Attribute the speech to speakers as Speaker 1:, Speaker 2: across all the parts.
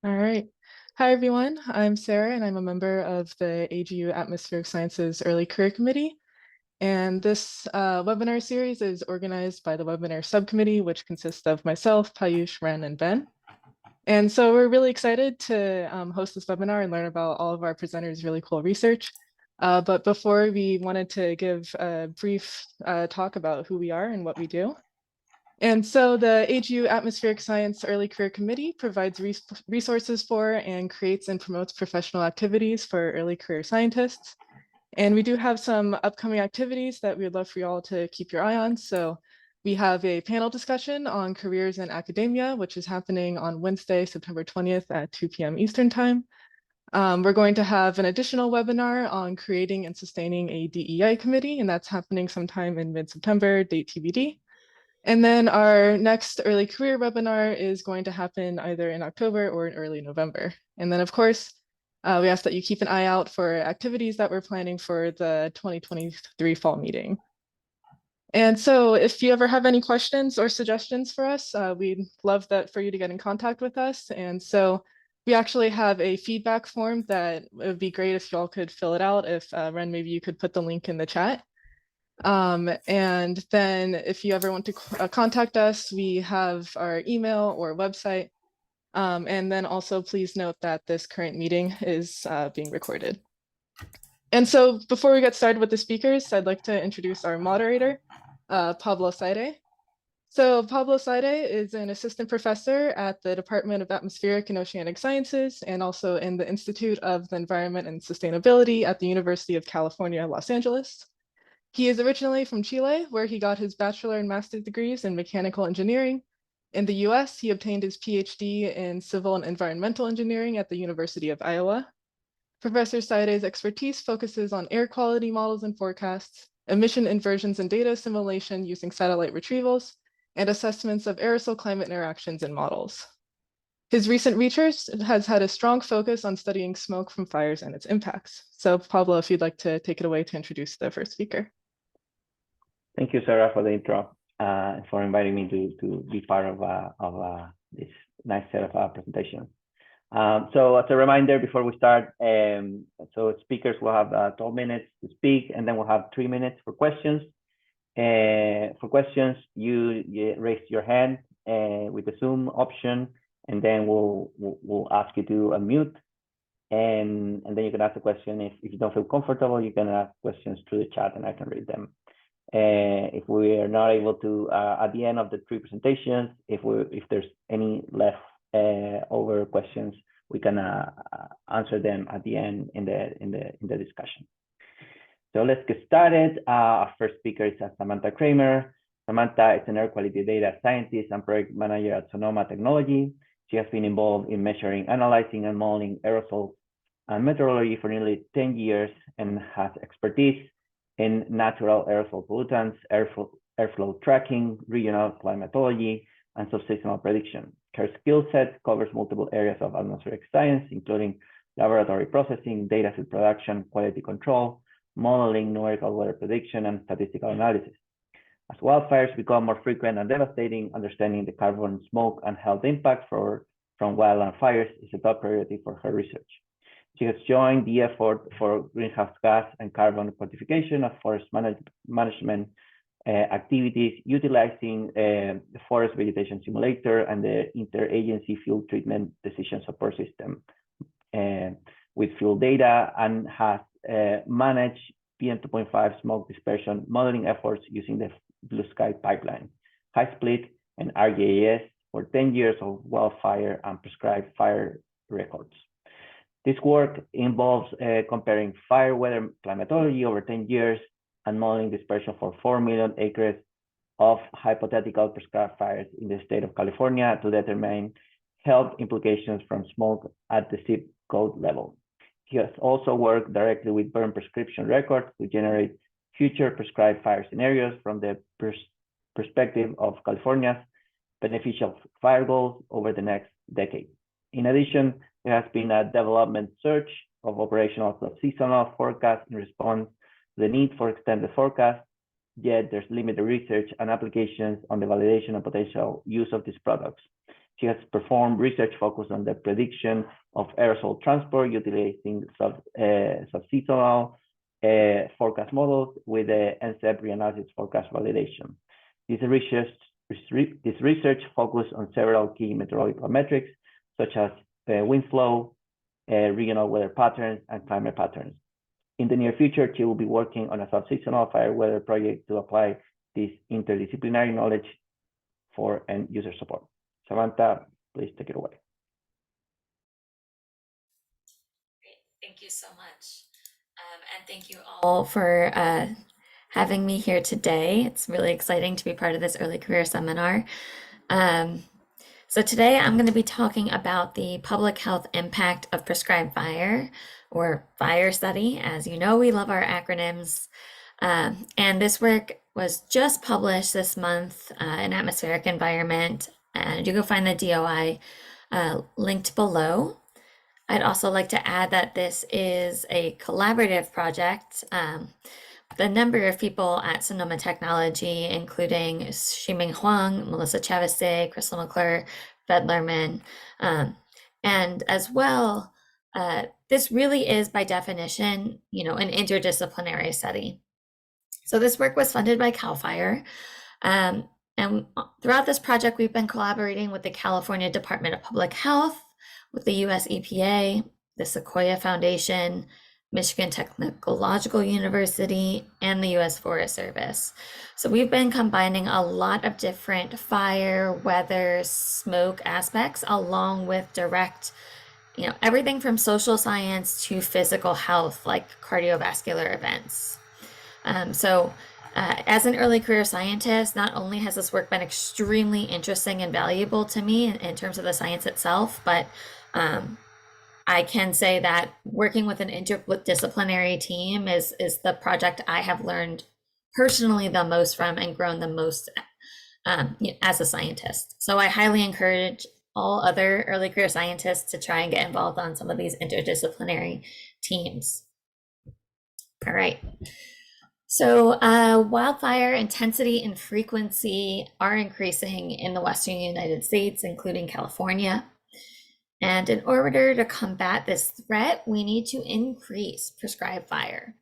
Speaker 1: All right. Hi, everyone. I'm Sarah, and I'm a member of the AGU Atmospheric Sciences Early Career Committee. And this webinar series is organized by the webinar subcommittee, which consists of myself, Payush, Ren, and Ben. And so we're really excited to host this webinar and learn about all of our presenters' really cool research. But before, we wanted to give a brief talk about who we are and what we do. And so the AGU Atmospheric Science Early Career Committee provides resources for and creates and promotes professional activities for early career scientists. And we do have some upcoming activities that we would love for you all to keep your eye on. So we have a panel discussion on careers in academia, which is happening on Wednesday, September 20th at 2 p.m. Eastern Time. We're going to have an additional webinar on creating and sustaining a DEI committee, and that's happening sometime in mid-September, date TBD. And then our next early career webinar is going to happen either in October or in early November. And then, of course, we ask that you keep an eye out for activities that we're planning for the 2023 fall meeting. And so if you ever have any questions or suggestions for us, we'd love that for you to get in contact with us. And so we actually have a feedback form that it would be great if y'all could fill it out. If Ren, maybe you could put the link in the chat. And then if you ever want to contact us, we have our email or website. And then also please note that this current meeting is being recorded. And so before we get started with the speakers, I'd like to introduce our moderator, Pablo Saide. So Pablo Saide is an assistant professor at the Department of Atmospheric and Oceanic Sciences and also in the Institute of the Environment and Sustainability at the University of California, Los Angeles. He is originally from Chile, where he got his bachelor and master's degrees in mechanical engineering. In the US, he obtained his PhD in civil and environmental engineering at the University of Iowa. Professor Saide's expertise focuses on air quality models and forecasts, emission inversions and data assimilation using satellite retrievals, and assessments of aerosol climate interactions in models. His recent research has had a strong focus on studying smoke from fires and its impacts. So Pablo, if you'd like to take it away to introduce the first speaker.
Speaker 2: Thank you, Sarah, for the intro and for inviting me to be part of this nice set of presentations. So as a reminder, before we start, so speakers will have 12 minutes to speak, and then we'll have 3 minutes for questions. For questions, you raise your hand with the Zoom option, and then we'll ask you to unmute, and then you can ask a question. If you don't feel comfortable, you can ask questions through the chat, and I can read them. If we are not able to, at the end of the 3 presentations, if there's any left over questions, we can answer them at the end in the discussion. So let's get started. Our first speaker is Samantha Kramer. Samantha is an air quality data scientist and project manager at Sonoma Technology. She has been involved in measuring, analyzing, and modeling aerosols and meteorology for nearly 10 years and has expertise in natural aerosol pollutants, airflow tracking, regional climatology, and subseasonal prediction. Her skill set covers multiple areas of atmospheric science, including laboratory processing, data field production, quality control, modeling, numerical weather prediction, and statistical analysis. As wildfires become more frequent and devastating, understanding the carbon, smoke, and health impacts from wildland fires is a top priority for her research. She has joined the effort for greenhouse gas and carbon quantification of forest management activities, utilizing the Forest Vegetation Simulator and the Interagency Field Treatment Decision Support System with field data, and has managed PM2.5 smoke dispersion modeling efforts using the Blue Sky Pipeline, High Split, and ArcGIS for 10 years of wildfire and prescribed fire records. This work involves comparing fire weather climatology over 10 years and modeling dispersion for 4 million acres of hypothetical prescribed fires in the state of California to determine health implications from smoke at the zip code level. He has also worked directly with burn prescription records to generate future prescribed fire scenarios from the perspective of California's beneficial fire goals over the next decade. In addition, there has been a development search of operational subseasonal forecasts in response to the need for extended forecasts, yet there's limited research and applications on the validation and potential use of these products. She has performed research focused on the prediction of aerosol transport utilizing subseasonal forecast models with the NCEP reanalysis forecast validation. This research focused on several key meteorological metrics, such as wind flow, regional weather patterns, and climate patterns. In the near future, she will be working on a subseasonal fire weather project to apply this interdisciplinary knowledge for end user support. Samantha, please take it away.
Speaker 3: Great. Thank you so much. And thank you all for having me here today. It's really exciting to be part of this early career seminar. So today I'm going to be talking about the public health impact of prescribed fire, or FIRE study. As you know, we love our acronyms. And this work was just published this month in Atmospheric Environment, and you can find the DOI linked below. I'd also like to add that this is a collaborative project. The number of people at Sonoma Technology, including Ximing Huang, Melissa Chavese, Crystal McClure, Fed Lerman, and as well, this really is by definition, an interdisciplinary study. So this work was funded by CAL FIRE. And throughout this project, we've been collaborating with the California Department of Public Health, with the US EPA, the Sequoia Foundation, Michigan Technological University, and the US Forest Service. So we've been combining a lot of different fire, weather, smoke aspects, along with direct, everything from social science to physical health, like cardiovascular events. As an early career scientist, not only has this work been extremely interesting and valuable to me in terms of the science itself, but I can say that working with an interdisciplinary team is the project I have learned personally the most from and grown the most as a scientist. So I highly encourage all other early career scientists to try and get involved on some of these interdisciplinary teams. All right. So wildfire intensity and frequency are increasing in the Western United States, including California. And in order to combat this threat, we need to increase prescribed fire.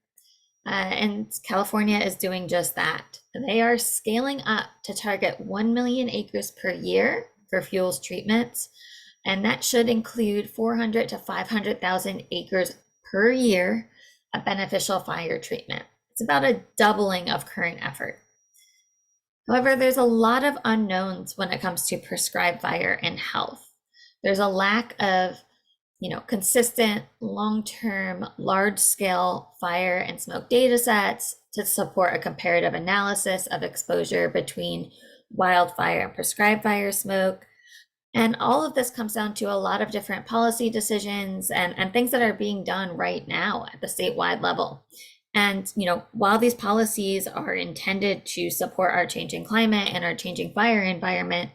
Speaker 3: And California is doing just that. They are scaling up to target 1 million acres per year for fuels treatments. And that should include 400 to 500,000 acres per year of beneficial fire treatment. It's about a doubling of current effort. However, there's a lot of unknowns when it comes to prescribed fire and health. There's a lack of, consistent, long-term, large-scale fire and smoke data sets to support a comparative analysis of exposure between wildfire and prescribed fire smoke. And all of this comes down to a lot of different policy decisions and things that are being done right now at the statewide level. And, while these policies are intended to support our changing climate and our changing fire environment,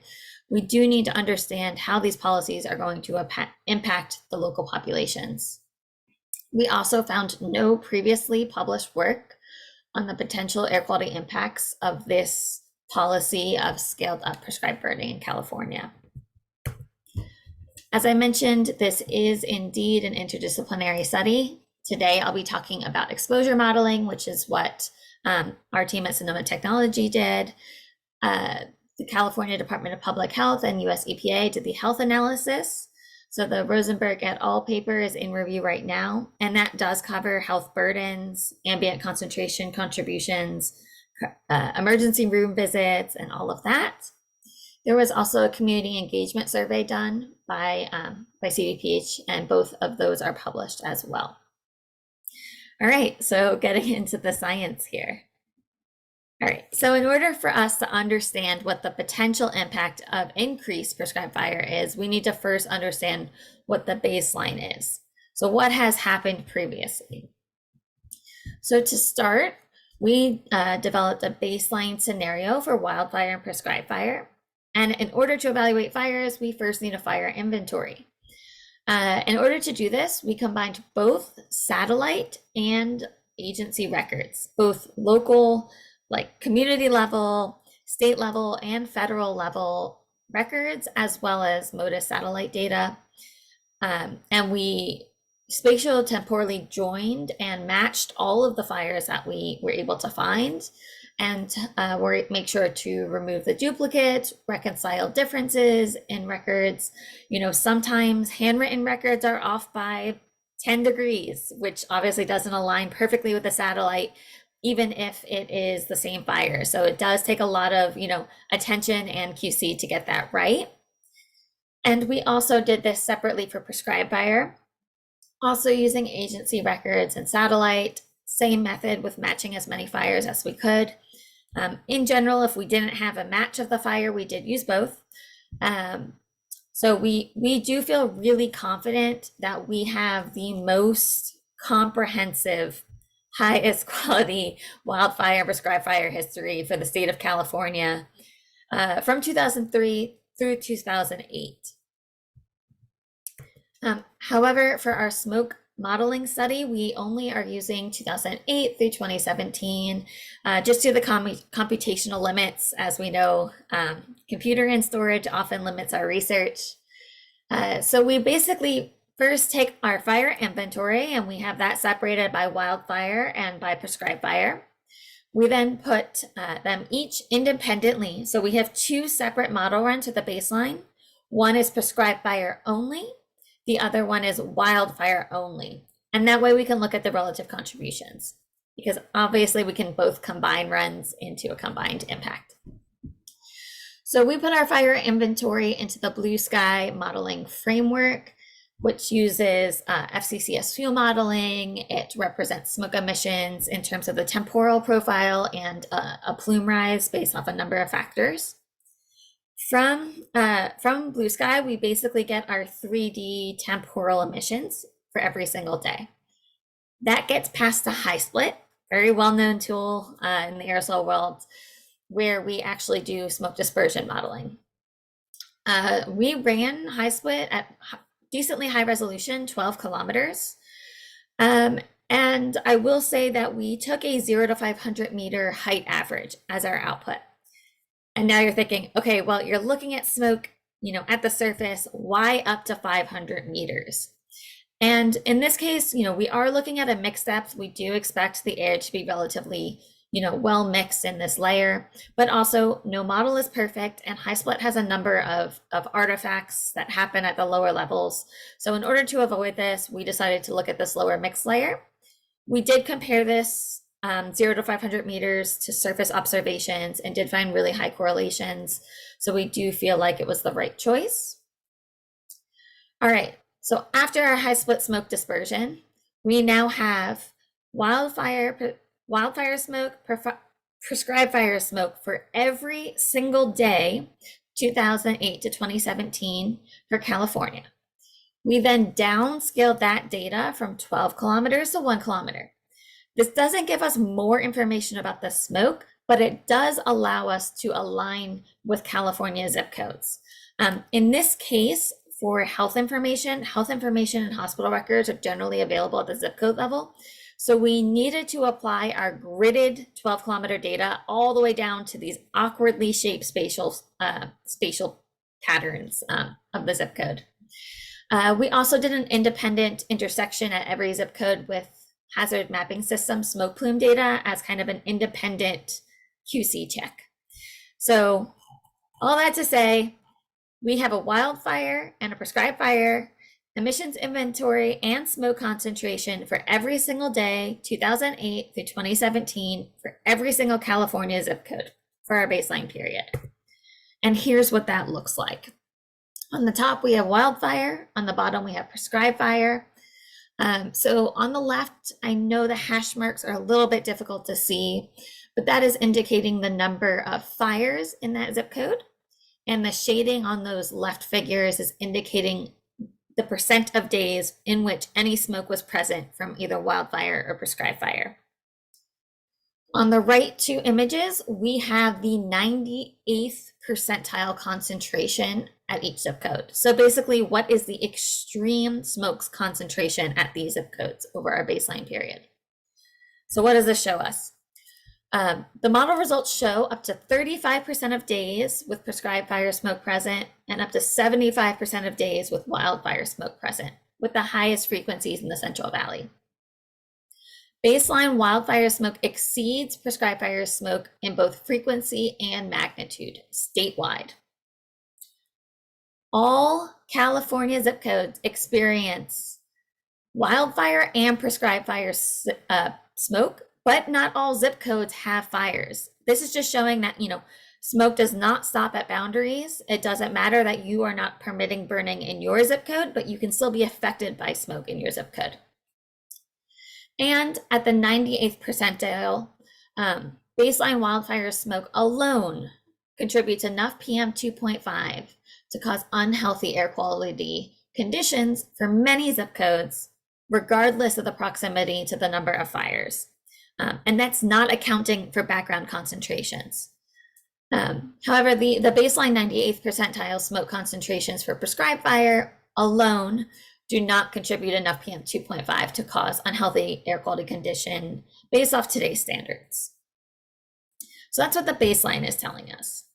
Speaker 3: we do need to understand how these policies are going to impact the local populations. We also found no previously published work on the potential air quality impacts of this policy of scaled up prescribed burning in California. As I mentioned, this is indeed an interdisciplinary study. Today, I'll be talking about exposure modeling, which is what our team at Sonoma Technology did. The California Department of Public Health and US EPA did the health analysis. So the Rosenberg et al. Paper is in review right now, and that does cover health burdens, ambient concentration contributions, emergency room visits, and all of that. There was also a community engagement survey done by CDPH, and both of those are published as well. All right, so getting into the science here. All right, so in order for us to understand what the potential impact of increased prescribed fire is, we need to first understand what the baseline is. So what has happened previously? So to start, we developed a baseline scenario for wildfire and prescribed fire. And in order to evaluate fires, we first need a fire inventory. In order to do this, we combined both satellite and agency records, both local, like community level, state level, and federal level records as well as MODIS satellite data. And we spatial temporally joined and matched all of the fires that we were able to find, and make sure to remove the duplicate, reconcile differences in records. You know, sometimes handwritten records are off by 10 degrees, which obviously doesn't align perfectly with the satellite, even if it is the same fire. So it does take a lot of, you know, attention and QC to get that right. And we also did this separately for prescribed fire, also using agency records and satellite, same method with matching as many fires as we could. In general, if we didn't have a match of the fire, we did use both. So we do feel really confident that we have the most comprehensive, highest quality wildfire prescribed fire history for the state of California from 2003 through 2008. However, for our smoke modeling study, we only are using 2008 through 2017, just due to the computational limits. As we know, computer and storage often limits our research. So we basically first take our fire inventory, and we have that separated by wildfire and by prescribed fire. We then put them each independently. So we have two separate model runs with the baseline. One is prescribed fire only. The other one is wildfire only. And that way we can look at the relative contributions, because obviously we can both combine runs into a combined impact. So we put our fire inventory into the Blue Sky modeling framework, which uses FCCS fuel modeling. It represents smoke emissions in terms of the temporal profile and a plume rise based off a number of factors. From Blue Sky, we basically get our 3D temporal emissions for every single day. That gets passed to HiSplit, very well-known tool in the aerosol world, where we actually do smoke dispersion modeling. We ran HiSplit at decently high resolution, 12 kilometers. And I will say that we took a 0 to 500 meter height average as our output. And now you're thinking, okay, well, you're looking at smoke, you know, at the surface, why up to 500 meters? And in this case, you know, we are looking at a mixed depth. We do expect the air to be relatively, you know, well mixed in this layer, but also no model is perfect, and HiSplit has a number of artifacts that happen at the lower levels. So in order to avoid this, we decided to look at this lower mixed layer. We did compare this 0 to 500 meters to surface observations and did find really high correlations. So we do feel like it was the right choice. All right, so after our HiSplit smoke dispersion, we now have wildfire smoke, prescribed fire smoke for every single day, 2008 to 2017 for California. We then downscaled that data from 12 kilometers to 1 kilometer. This doesn't give us more information about the smoke, but it does allow us to align with California zip codes. In this case, for health information and hospital records are generally available at the zip code level. So we needed to apply our gridded 12 kilometer data all the way down to these awkwardly shaped spatial patterns of the zip code. We also did an independent intersection at every zip code with hazard mapping system smoke plume data as kind of an independent QC check. So all that to say, we have a wildfire and a prescribed fire, emissions inventory, and smoke concentration for every single day, 2008 through 2017, for every single California zip code for our baseline period. And here's what that looks like. On the top, we have wildfire. On the bottom, we have prescribed fire. So on the left, I know the hash marks are a little bit difficult to see, but that is indicating the number of fires in that zip code. And the shading on those left figures is indicating the percent of days in which any smoke was present from either wildfire or prescribed fire. On the right two images, we have the 98th percentile concentration at each zip code. So basically, what is the extreme smokes concentration at these zip codes over our baseline period? So what does this show us? The model results show up to 35% of days with prescribed fire smoke present and up to 75% of days with wildfire smoke present, with the highest frequencies in the Central Valley. Baseline wildfire smoke exceeds prescribed fire smoke in both frequency and magnitude statewide. All California zip codes experience wildfire and prescribed fire smoke, but not all zip codes have fires. This is just showing that, smoke does not stop at boundaries. It doesn't matter that you are not permitting burning in your zip code, but you can still be affected by smoke in your zip code. And at the 98th percentile, baseline wildfire smoke alone contributes enough PM 2.5 to cause unhealthy air quality conditions for many zip codes, regardless of the proximity to the number of fires. And that's not accounting for background concentrations. However, the baseline 98th percentile smoke concentrations for prescribed fire alone do not contribute enough PM 2.5 to cause unhealthy air quality condition based off today's standards. So that's what the baseline is telling us.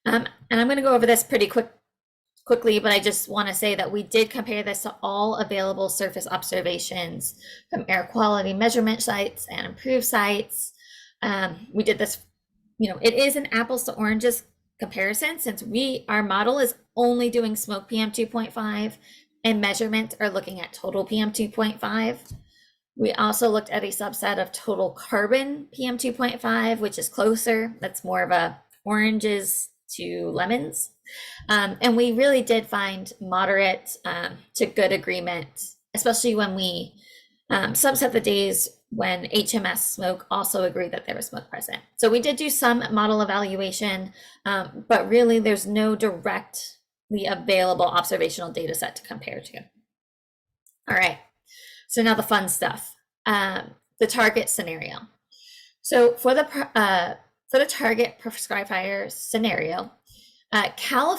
Speaker 3: And I'm going to go over this pretty quickly, but I just want to say that we did compare this to all available surface observations from air quality measurement sites and improved sites. We did this, it is an apples to oranges comparison, since our model is only doing smoke PM 2.5 and measurements are looking at total PM 2.5. We also looked at a subset of total carbon PM 2.5, which is closer. That's more of a oranges to lemons. And we really did find moderate to good agreement, especially when we subset the days when HMS smoke also agreed that there was smoke present. So we did do some model evaluation, but really there's no directly available observational data set to compare to. All right, so now the fun stuff, the target scenario. So for the target prescribed fire scenario, Cal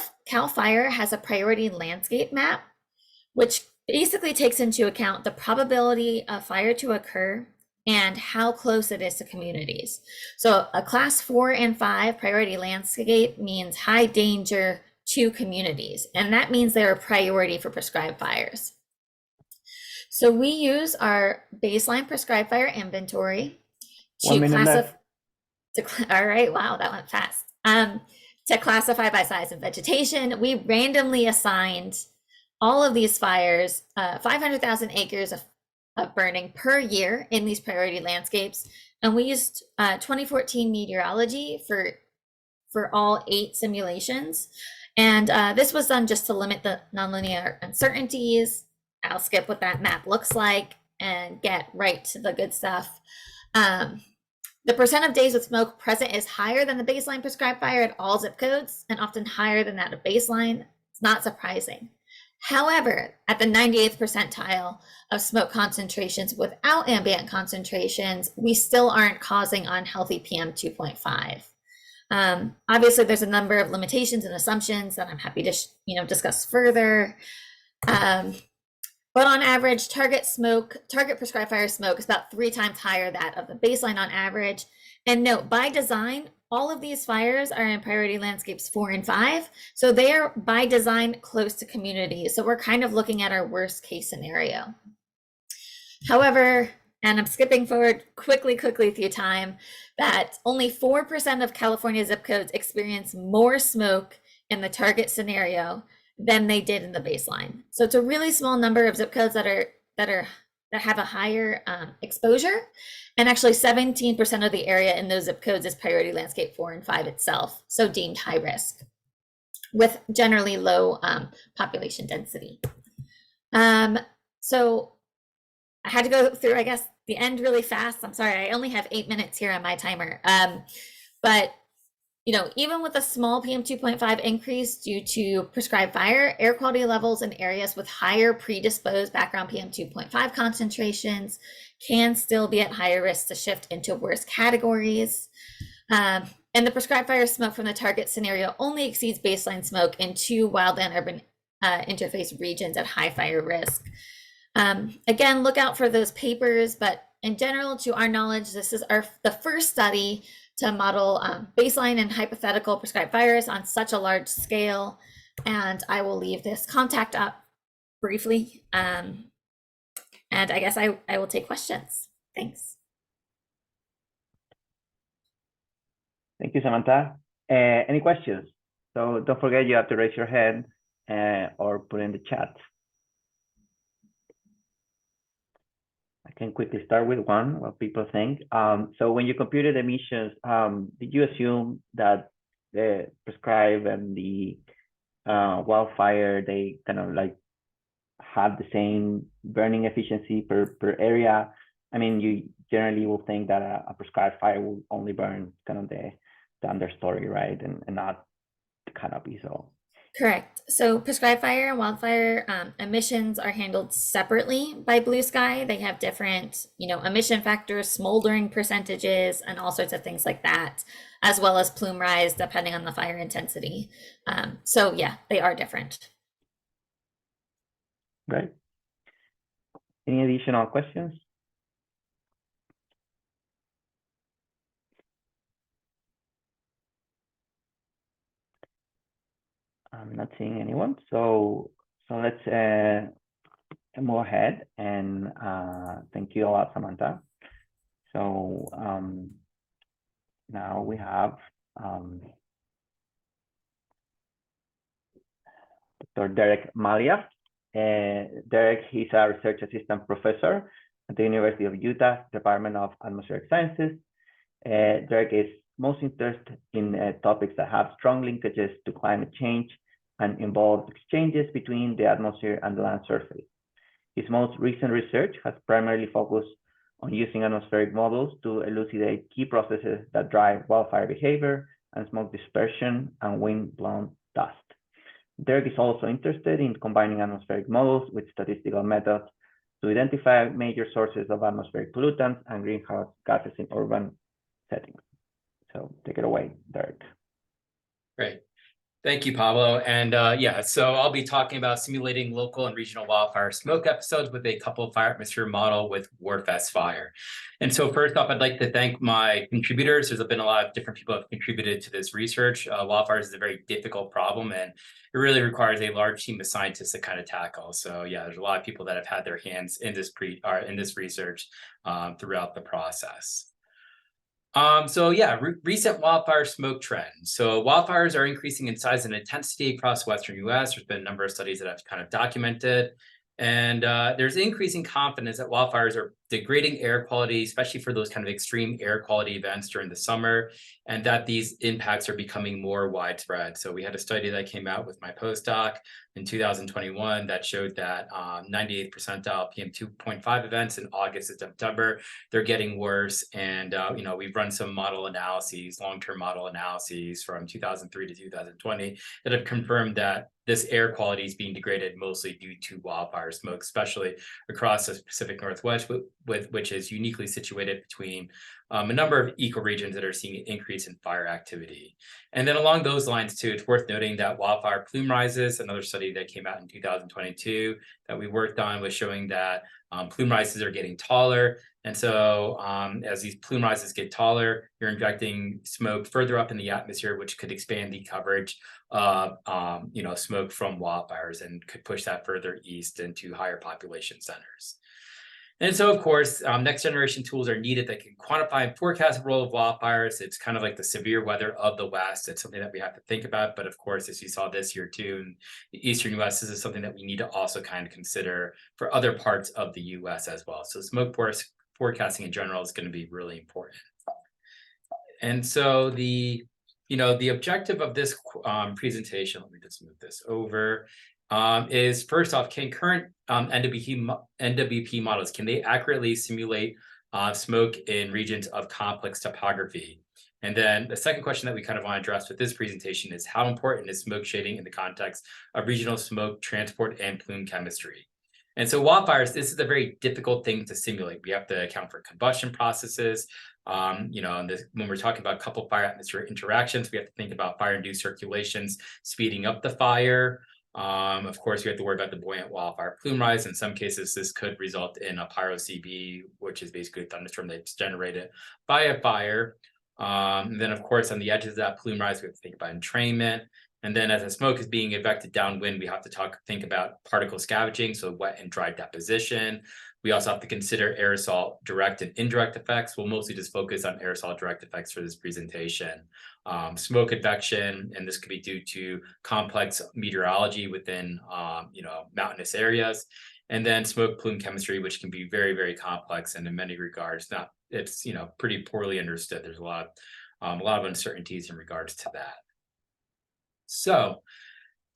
Speaker 3: Fire has a priority landscape map, which basically takes into account the probability of fire to occur and how close it is to communities. So a class 4 and 5 priority landscape means high danger to communities, and that means they're a priority for prescribed fires. So we use our baseline prescribed fire inventory to classify. All right, wow, that went fast. To classify by size and vegetation, we randomly assigned all of these fires, 500,000 acres of burning per year in these priority landscapes, and we used 2014 meteorology for all 8 simulations. And this was done just to limit the nonlinear uncertainties. I'll skip what that map looks like and get right to the good stuff. The percent of days with smoke present is higher than the baseline prescribed fire at all zip codes, and often higher than that of baseline. It's not surprising. However, at the 98th percentile of smoke concentrations without ambient concentrations, we still aren't causing unhealthy PM 2.5. Obviously, there's a number of limitations and assumptions that I'm happy to discuss further. But on average, target prescribed fire smoke is about 3 times higher that of the baseline on average. And note, by design, all of these fires are in priority landscapes 4 and 5. So they are by design close to communities. So we're kind of looking at our worst case scenario. However, and I'm skipping forward quickly through time, that only 4% of California zip codes experience more smoke in the target scenario than they did in the baseline. So it's a really small number of zip codes that have a higher exposure, and actually 17% of the area in those zip codes is priority landscape 4 and 5 itself, so deemed high risk, with generally low population density. So I had to go through, I guess, the end really fast. I'm sorry, I only have 8 minutes here on my timer. But even with a small PM 2.5 increase due to prescribed fire, air quality levels in areas with higher predisposed background PM 2.5 concentrations can still be at higher risk to shift into worse categories. And the prescribed fire smoke from the target scenario only exceeds baseline smoke in 2 wildland urban interface regions at high fire risk. Again, look out for those papers, but in general, to our knowledge, this is the first study to model baseline and hypothetical prescribed virus on such a large scale. And I will leave this contact up briefly. And I guess I will take questions. Thanks.
Speaker 2: Thank you, Samantha. Any questions? So don't forget, you have to raise your hand or put in the chat. I can quickly start with one, what people think. So when you computed emissions, did you assume that the prescribed and the wildfire, they kind of like have the same burning efficiency per area? I mean, you generally will think that a prescribed fire will only burn kind of the understory, right? And not the canopy, so.
Speaker 3: Correct. So prescribed fire and wildfire emissions are handled separately by Blue Sky. They have different, emission factors, smoldering percentages, and all sorts of things like that, as well as plume rise depending on the fire intensity. So yeah, they are different.
Speaker 2: Right. Any additional questions? I'm not seeing anyone, so let's move ahead, and thank you a lot, Samantha. So now we have Dr. Derek Malia. Derek, he's a research assistant professor at the University of Utah Department of Atmospheric Sciences. Derek is most interested in topics that have strong linkages to climate change and involve exchanges between the atmosphere and the land surface. His most recent research has primarily focused on using atmospheric models to elucidate key processes that drive wildfire behavior and smoke dispersion and wind-blown dust. Derek is also interested in combining atmospheric models with statistical methods to identify major sources of atmospheric pollutants and greenhouse gases in urban settings. So take it away, Derek.
Speaker 4: Great. Thank you, Pablo. And yeah, so I'll be talking about simulating local and regional wildfire smoke episodes with a coupled fire atmosphere model with Wildfire. And so first off, I'd like to thank my contributors. There's been a lot of different people who have contributed to this research. Wildfires is a very difficult problem, and it really requires a large team of scientists to kind of tackle. So yeah, there's a lot of people that have had their hands in this research throughout the process. So yeah, recent wildfire smoke trends. So wildfires are increasing in size and intensity across Western US. There's been a number of studies that have kind of documented. And there's increasing confidence that wildfires are degrading air quality, especially for those kind of extreme air quality events during the summer, and that these impacts are becoming more widespread. So we had a study that came out with my postdoc in 2021 that showed that 98th percentile PM2.5 events in August and September, they're getting worse. And we've run some model analyses, long-term model analyses from 2003 to 2020 that have confirmed that this air quality is being degraded mostly due to wildfire smoke, especially across the Pacific Northwest, which is uniquely situated between a number of ecoregions that are seeing an increase in fire activity. And then along those lines too, it's worth noting that wildfire plume rises, another study that came out in 2022 that we worked on, was showing that plume rises are getting taller. And so as these plume rises get taller, you're injecting smoke further up in the atmosphere, which could expand the coverage of smoke from wildfires and could push that further east into higher population centers. And so, of course, next generation tools are needed that can quantify and forecast the role of wildfires. It's kind of like the severe weather of the West. It's something that we have to think about. But of course, as you saw this year too, in the Eastern US, this is something that we need to also kind of consider for other parts of the US as well. So smoke forecasting in general is going to be really important. And so the objective of this presentation, let me just move this over, is first off, can current NWP models, can they accurately simulate smoke in regions of complex topography? And then the second question that we kind of want to address with this presentation is how important is smoke shading in the context of regional smoke transport and plume chemistry? And so wildfires, this is a very difficult thing to simulate. We have to account for combustion processes. When we're talking about coupled fire atmosphere interactions, we have to think about fire-induced circulations speeding up the fire. Of course, you have to worry about the buoyant wildfire plume rise. In some cases, this could result in a pyro-CB, which is basically a thunderstorm that's generated by a fire. And then, of course, on the edges of that plume rise, we have to think about entrainment. And then as the smoke is being ejected downwind, we have to think about particle scavenging, so wet and dry deposition. We also have to consider aerosol direct and indirect effects. We'll mostly just focus on aerosol direct effects for this presentation. Smoke advection, and this could be due to complex meteorology within mountainous areas. And then smoke plume chemistry, which can be very, very complex and in many regards, it's pretty poorly understood. There's a lot of uncertainties in regards to that. So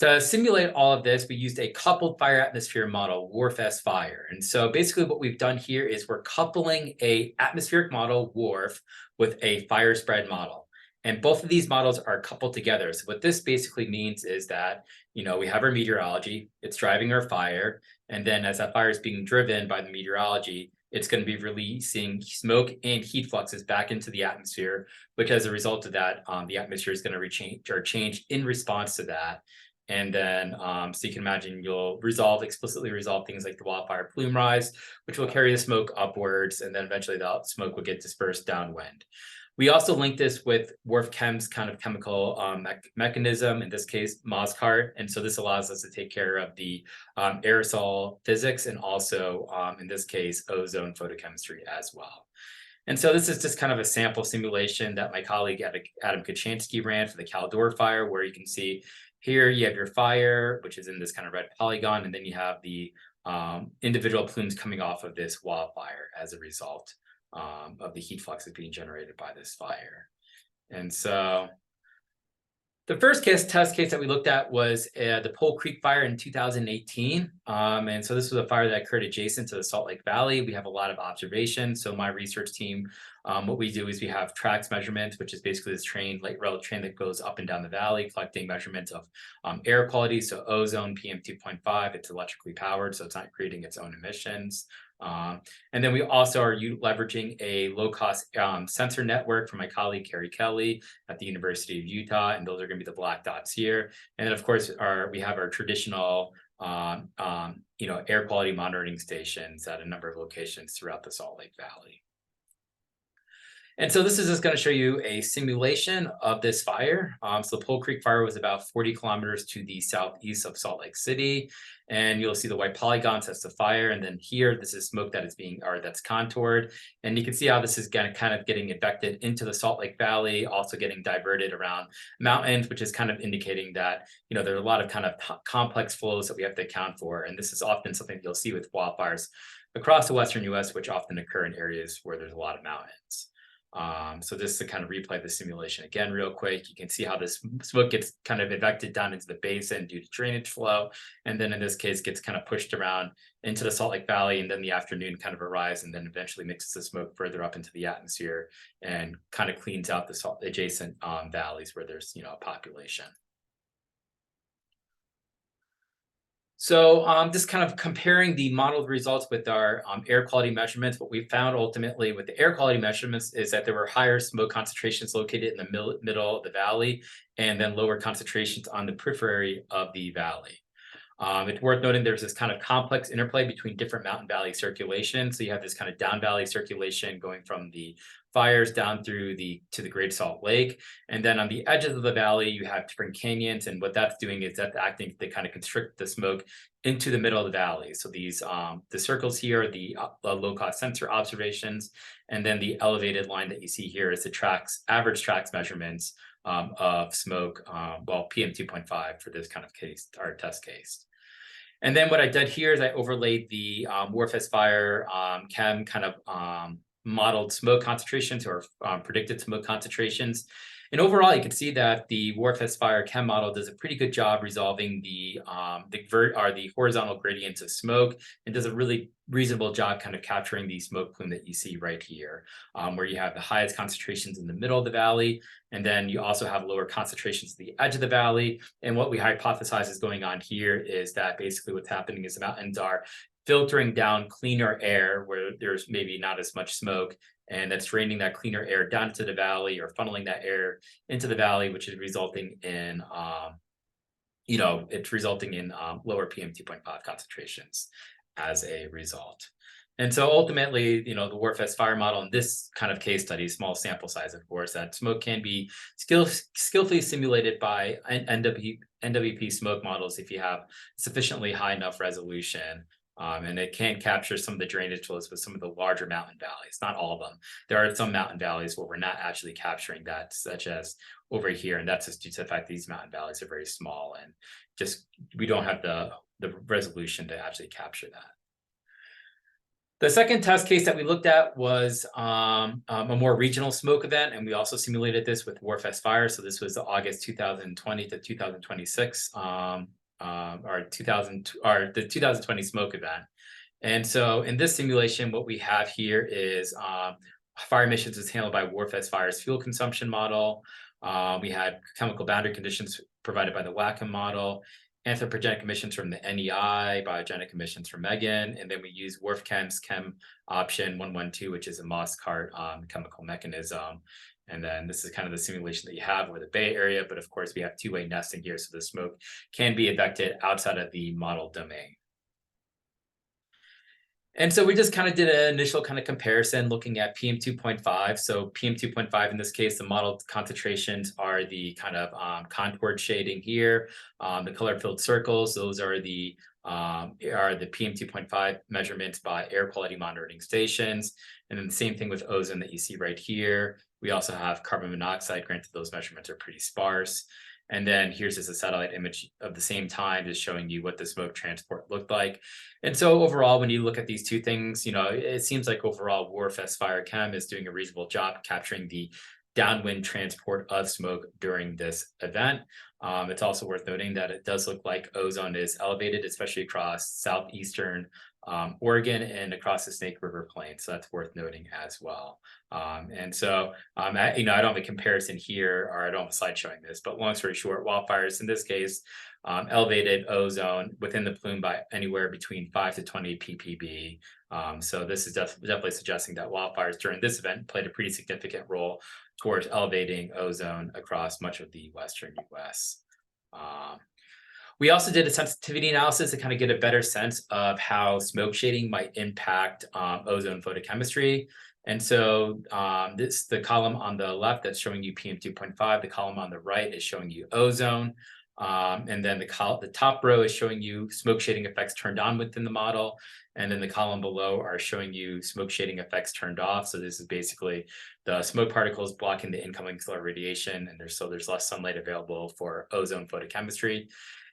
Speaker 4: to simulate all of this, we used a coupled fire atmosphere model, WRF-S-Fire. And so basically what we've done here is we're coupling a atmospheric model, WRF, with a fire spread model. And both of these models are coupled together. So what this basically means is that, we have our meteorology, it's driving our fire. And then as that fire is being driven by the meteorology, it's going to be releasing smoke and heat fluxes back into the atmosphere, which as a result of that, the atmosphere is going to change in response to that. And then, so you can imagine you'll explicitly resolve things like the wildfire plume rise, which will carry the smoke upwards, and then eventually the smoke will get dispersed downwind. We also link this with WRF-Chem's kind of chemical mechanism, in this case, Moscart. And so this allows us to take care of the aerosol physics and also, in this case, ozone photochemistry as well. And so this is just kind of a sample simulation that my colleague Adam Kachansky ran for the Caldor fire, where you can see here you have your fire, which is in this kind of red polygon, and then you have the individual plumes coming off of this wildfire as a result of the heat fluxes being generated by this fire. And so the first test case that we looked at was the Pole Creek fire in 2018. And so this was a fire that occurred adjacent to the Salt Lake Valley. We have a lot of observations. So my research team, what we do is we have tracks measurements, which is basically this light rail train that goes up and down the valley, collecting measurements of air quality. So ozone, PM 2.5, it's electrically powered, so it's not creating its own emissions. And then we also are leveraging a low-cost sensor network from my colleague Carrie Kelly at the University of Utah, and those are going to be the black dots here. And then, of course, we have our traditional air quality monitoring stations at a number of locations throughout the Salt Lake Valley. And so this is just going to show you a simulation of this fire. So the Pole Creek fire was about 40 kilometers to the southeast of Salt Lake City. And you'll see the white polygons, that's the fire. And then here, this is smoke that is that's contoured. And you can see how this is kind of getting ejected into the Salt Lake Valley, also getting diverted around mountains, which is kind of indicating that, there are a lot of kind of complex flows that we have to account for. And this is often something you'll see with wildfires across the Western US, which often occur in areas where there's a lot of mountains. So just to kind of replay the simulation again real quick, you can see how this smoke gets kind of ejected down into the basin due to drainage flow. And then in this case, gets kind of pushed around into the Salt Lake Valley, and then the afternoon kind of arrives and then eventually mixes the smoke further up into the atmosphere and kind of cleans out the adjacent valleys where there's, a population. So just kind of comparing the modeled results with our air quality measurements, what we found ultimately with the air quality measurements is that there were higher smoke concentrations located in the middle of the valley, and then lower concentrations on the periphery of the valley. It's worth noting there's this kind of complex interplay between different mountain valley circulation. So you have this kind of down valley circulation going from the fires down through to the Great Salt Lake. And then on the edges of the valley, you have different canyons. And what that's doing is that's acting to kind of constrict the smoke into the middle of the valley. So these, the circles here are the low-cost sensor observations. And then the elevated line that you see here is the average tracks measurements of smoke, PM 2.5 for this kind of case, our test case. And then what I did here is I overlaid the WRF-S-Fire chem kind of modeled smoke concentrations or predicted smoke concentrations. And overall, you can see that the WRF-S-Fire chem model does a pretty good job resolving the horizontal gradients of smoke, and does a really reasonable job kind of capturing the smoke plume that you see right here, where you have the highest concentrations in the middle of the valley, and then you also have lower concentrations at the edge of the valley. And what we hypothesize is going on here is that basically what's happening is the mountains are filtering down cleaner air where there's maybe not as much smoke, and that's draining that cleaner air down to the valley or funneling that air into the valley, which is resulting in it's resulting in lower PM2.5 concentrations as a result. And so ultimately, the Warfest fire model in this kind of case study, small sample size, of course, that smoke can be skillfully simulated by NWP smoke models if you have sufficiently high enough resolution. And it can capture some of the drainage flows with some of the larger mountain valleys, not all of them. There are some mountain valleys where we're not actually capturing that, such as over here. And that's just due to the fact these mountain valleys are very small and just we don't have the resolution to actually capture that. The second test case that we looked at was a more regional smoke event, and we also simulated this with Warfest Fire. So this was the August 2020 to 2026, the 2020 smoke event. And so in this simulation, what we have here is fire emissions was handled by Warfest Fire's fuel consumption model. We had chemical boundary conditions provided by the Wacom model, anthropogenic emissions from the NEI, biogenic emissions from Megan, and then we use WRF-Chem's Chem option 112, which is a Moss-Cart chemical mechanism. And then this is kind of the simulation that you have with the Bay Area, but of course we have two-way nesting here, so the smoke can be ejected outside of the model domain. And so we just kind of did an initial kind of comparison looking at PM2.5. So PM2.5 in this case, the model concentrations are the kind of contoured shading here. The color-filled circles, those are the PM2.5 measurements by air quality monitoring stations. And then the same thing with ozone that you see right here. We also have carbon monoxide, granted those measurements are pretty sparse. And then here's just a satellite image of the same time, just showing you what the smoke transport looked like. And so overall, when you look at these two things, it seems like overall Warfest Fire Chem is doing a reasonable job capturing the downwind transport of smoke during this event. It's also worth noting that it does look like ozone is elevated, especially across southeastern Oregon and across the Snake River Plain. So that's worth noting as well. And so, I don't have a comparison here, or I don't have a slide showing this, but long story short, wildfires in this case elevated ozone within the plume by anywhere between 5 to 20 ppb. So this is definitely suggesting that wildfires during this event played a pretty significant role towards elevating ozone across much of the western US. We also did a sensitivity analysis to kind of get a better sense of how smoke shading might impact ozone photochemistry. And so the column on the left that's showing you PM2.5, the column on the right is showing you ozone. And then the top row is showing you smoke shading effects turned on within the model. And then the column below are showing you smoke shading effects turned off. So this is basically the smoke particles blocking the incoming solar radiation, and there's less sunlight available for ozone photochemistry.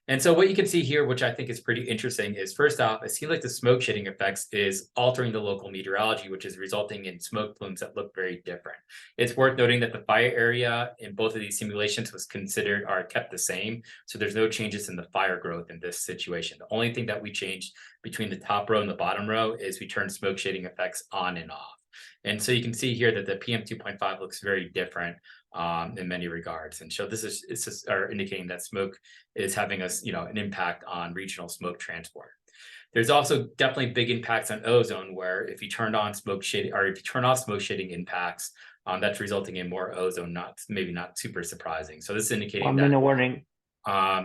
Speaker 4: And so what you can see here, which I think is pretty interesting, is first off, it seems like the smoke shading effects is altering the local meteorology, which is resulting in smoke plumes that look very different. It's worth noting that the fire area in both of these simulations was considered are kept the same. So there's no changes in the fire growth in this situation. The only thing that we changed between the top row and the bottom row is we turned smoke shading effects on and off. And so you can see here that the PM2.5 looks very different in many regards. And so this is indicating that smoke is having an impact on regional smoke transport. There's also definitely big impacts on ozone, where if you turn on smoke shading, or if you turn off smoke shading impacts, that's resulting in more ozone, maybe not super surprising. So this is indicating
Speaker 2: 1 minute warning.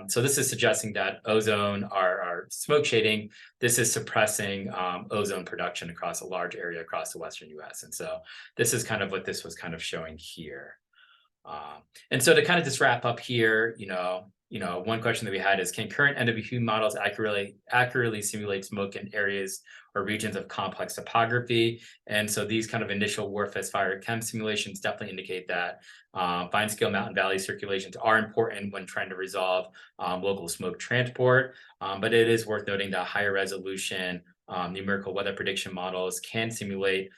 Speaker 4: So this is suggesting that ozone or smoke shading, this is suppressing ozone production across a large area across the western US. And so this is kind of what this was kind of showing here. And so to kind of just wrap up here, one question that we had is, can current NWP models accurately simulate smoke in areas or regions of complex topography? And so these kind of initial Warfest Fire Chem simulations definitely indicate that fine scale mountain valley circulations are important when trying to resolve local smoke transport. But it is worth noting that higher resolution numerical weather prediction models can simulate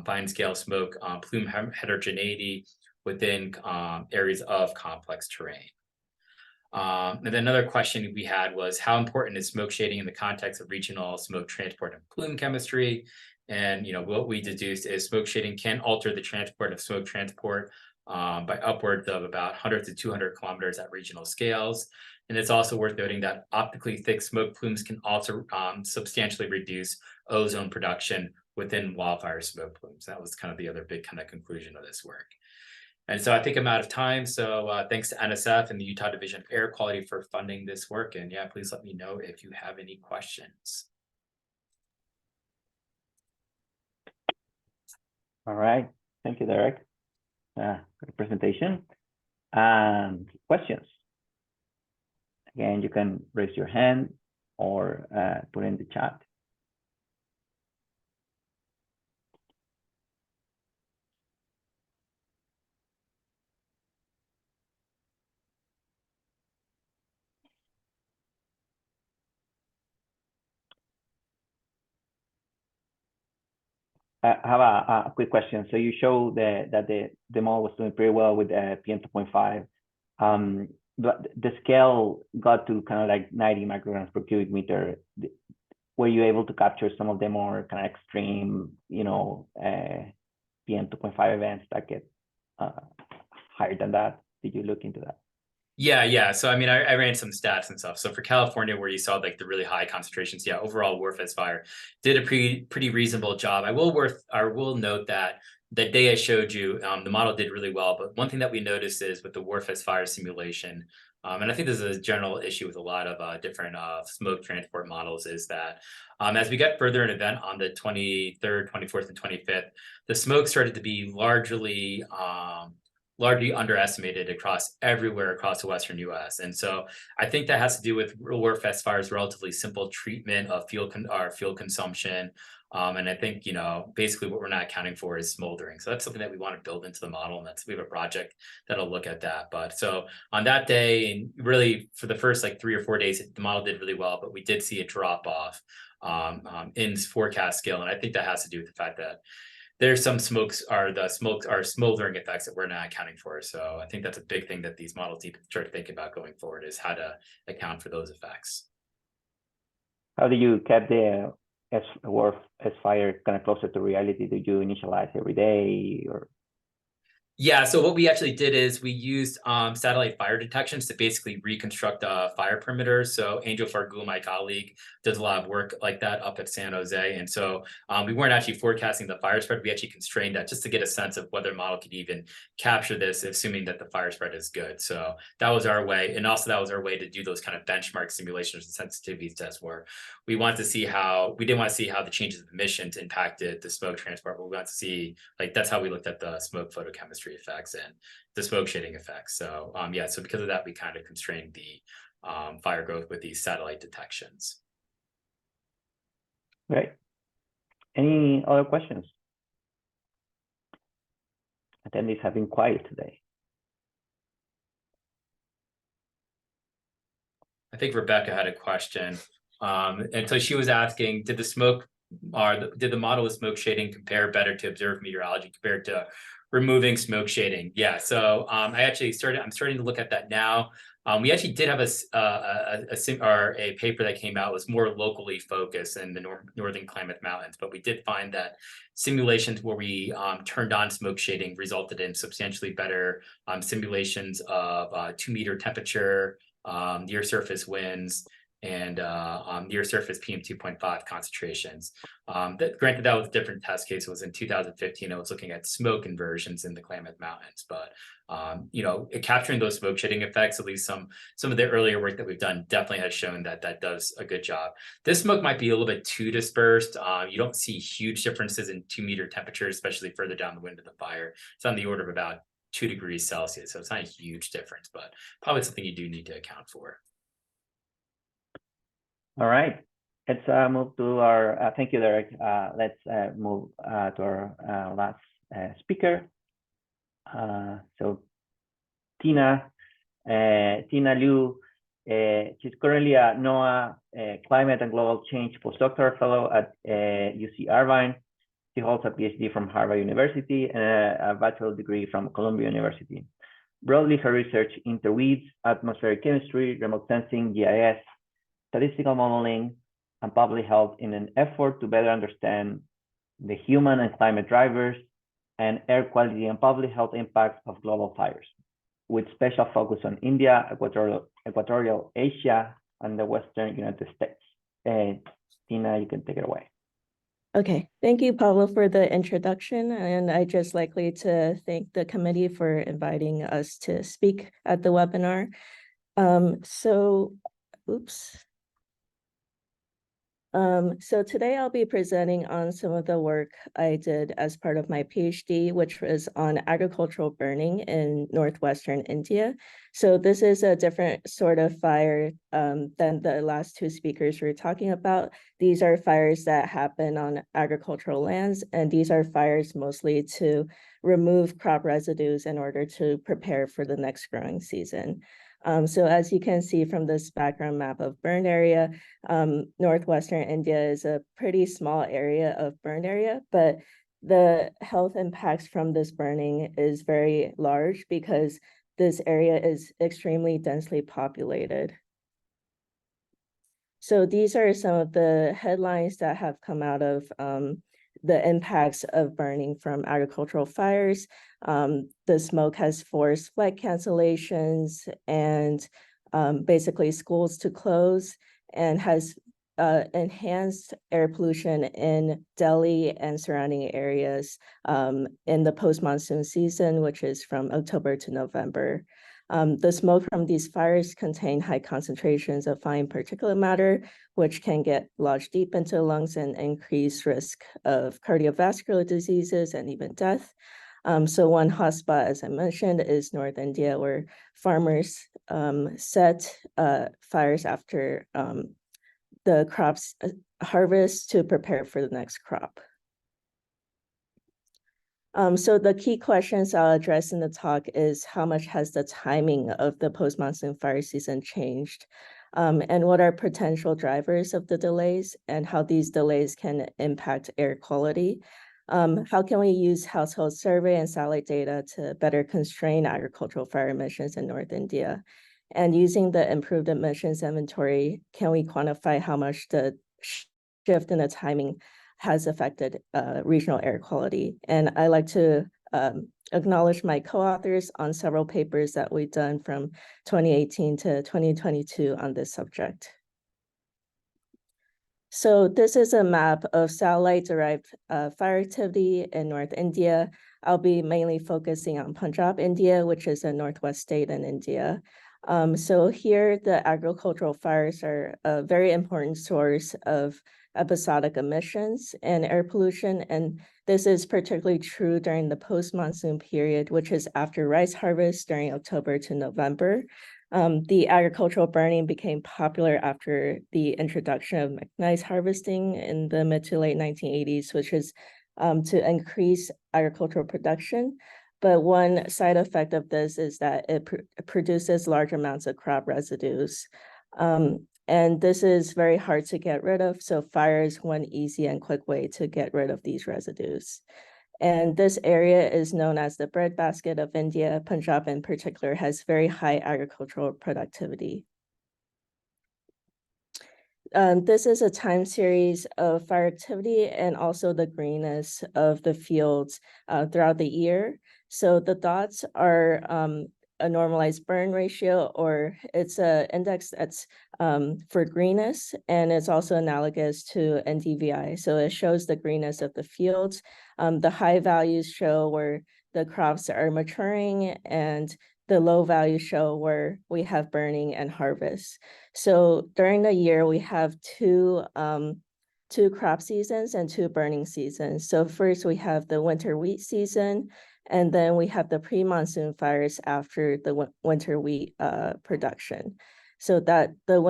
Speaker 4: fine scale smoke plume heterogeneity within areas of complex terrain. And then another question we had was, how important is smoke shading in the context of regional smoke transport and plume chemistry? And what we deduced is smoke shading can alter the transport of smoke transport by upwards of about 100 to 200 kilometers at regional scales. And it's also worth noting that optically thick smoke plumes can also substantially reduce ozone production within wildfire smoke plumes. That was kind of the other big kind of conclusion of this work. And so I think I'm out of time. So thanks to NSF and the Utah Division of Air Quality for funding this work. And yeah, please let me know if you have any questions.
Speaker 2: All right. Thank you, Derek, for the presentation. And questions. Again, you can raise your hand or put in the chat. I have a quick question. So you showed that the model was doing pretty well with PM 2.5. But the scale got to kind of like 90 micrograms per cubic meter. Were you able to capture some of the more kind of extreme, PM 2.5 events that get higher than that? Did you look into that?
Speaker 4: Yeah. So I mean, I ran some stats and stuff. So for California, where you saw like the really high concentrations, yeah, overall Wildfire did a pretty reasonable job. I will note that the day I showed you, the model did really well. But one thing that we noticed is with the Wildfire simulation, and I think this is a general issue with a lot of different smoke transport models, is that as we get further in event on the 23rd, 24th, and 25th, the smoke started to be largely underestimated everywhere across the Western US. And so I think that has to do with Wildfire's relatively simple treatment of fuel consumption. And I think, basically what we're not accounting for is smoldering. So that's something that we want to build into the model. And we have a project that'll look at that. But so on that day, and really for the first like 3 or 4 days, the model did really well, but we did see a drop off in forecast scale. And I think that has to do with the fact that there's some smoldering effects that we're not accounting for. So I think that's a big thing that these models need to start to think about going forward, is how to account for those effects.
Speaker 2: How do you keep the Wildfire kind of closer to reality? Do you initialize every day or?
Speaker 4: Yeah, so what we actually did is we used satellite fire detections to basically reconstruct a fire perimeter. So Angel Fargul, my colleague, does a lot of work like that up at San Jose. And so we weren't actually forecasting the fire spread. We actually constrained that just to get a sense of whether a model could even capture this, assuming that the fire spread is good. So that was our way. And also that was our way to do those kind of benchmark simulations and sensitivity tests, where we didn't want to see how the changes of emissions impacted the smoke transport. But we want to see, like, that's how we looked at the smoke photochemistry effects and the smoke shading effects. So so because of that, we kind of constrained the fire growth with these satellite detections.
Speaker 2: Great. Any other questions? Attendees have been quiet today.
Speaker 4: I think Rebecca had a question. And so she was asking, did the model with smoke shading compare better to observed meteorology compared to removing smoke shading? Yeah, so I'm starting to look at that now. We actually did have a paper that came out, was more locally focused in the northern Klamath Mountains, but we did find that simulations where we turned on smoke shading resulted in substantially better simulations of 2-meter temperature, near surface winds, and near surface PM 2.5 concentrations. Granted, that was a different test case. It was in 2015. I was looking at smoke inversions in the Klamath Mountains, but capturing those smoke shading effects, at least some of the earlier work that we've done, definitely has shown that does a good job. This smoke might be a little bit too dispersed. You don't see huge differences in 2-meter temperatures, especially further down the wind of the fire. It's on the order of about 2 degrees Celsius. So it's not a huge difference, but probably something you do need to account for.
Speaker 2: All right, let's move to our, thank you, Derek. Let's move to our last speaker. So Tina Liu, she's currently a NOAA Climate and Global Change postdoctoral fellow at UC Irvine. She holds a PhD from Harvard University and a bachelor's degree from Columbia University. Broadly, her research interweaves atmospheric chemistry, remote sensing, GIS, statistical modeling, and public health in an effort to better understand the human and climate drivers and air quality and public health impacts of global fires, with special focus on India, Equatorial Asia, and the Western United States. Tina, you can take it away.
Speaker 5: Okay, thank you, Pablo, for the introduction. And I'd just likely to thank the committee for inviting us to speak at the webinar. So today I'll be presenting on some of the work I did as part of my PhD, which was on agricultural burning in northwestern India. So this is a different sort of fire than the last two speakers were talking about. These are fires that happen on agricultural lands, and these are fires mostly to remove crop residues in order to prepare for the next growing season. So as you can see from this background map of burned area, northwestern India is a pretty small area of burned area, but the health impacts from this burning is very large because this area is extremely densely populated. So these are some of the headlines that have come out of the impacts of burning from agricultural fires. The smoke has forced flight cancellations and basically schools to close, and has enhanced air pollution in Delhi and surrounding areas in the post-monsoon season, which is from October to November. The smoke from these fires contain high concentrations of fine particulate matter, which can get lodged deep into the lungs and increase risk of cardiovascular diseases and even death. So one hotspot, as I mentioned, is North India, where farmers set fires after the crops harvest to prepare for the next crop. So the key questions I'll address in the talk is how much has the timing of the post-monsoon fire season changed? And what are potential drivers of the delays and how these delays can impact air quality? How can we use household survey and satellite data to better constrain agricultural fire emissions in North India? And using the improved emissions inventory, can we quantify how much the shift in the timing has affected regional air quality? And I like to acknowledge my co-authors on several papers that we've done from 2018 to 2022 on this subject. So this is a map of satellite-derived fire activity in North India. I'll be mainly focusing on Punjab, India, which is a northwest state in India. So here, the agricultural fires are a very important source of episodic emissions and air pollution. And this is particularly true during the post-monsoon period, which is after rice harvest during October to November. The agricultural burning became popular after the introduction of mechanized harvesting in the mid to late 1980s, which is to increase agricultural production. But one side effect of this is that it produces large amounts of crop residues. And this is very hard to get rid of. So fire is one easy and quick way to get rid of these residues. And this area is known as the breadbasket of India. Punjab in particular has very high agricultural productivity. This is a time series of fire activity and also the greenness of the fields throughout the year. So the dots are a normalized burn ratio, or it's an index that's for greenness, and it's also analogous to NDVI. So it shows the greenness of the fields. The high values show where the crops are maturing, and the low values show where we have burning and harvest. So during the year, we have two crop seasons and two burning seasons. So first we have the winter wheat season, and then we have the pre-monsoon fires after the winter wheat production. So that the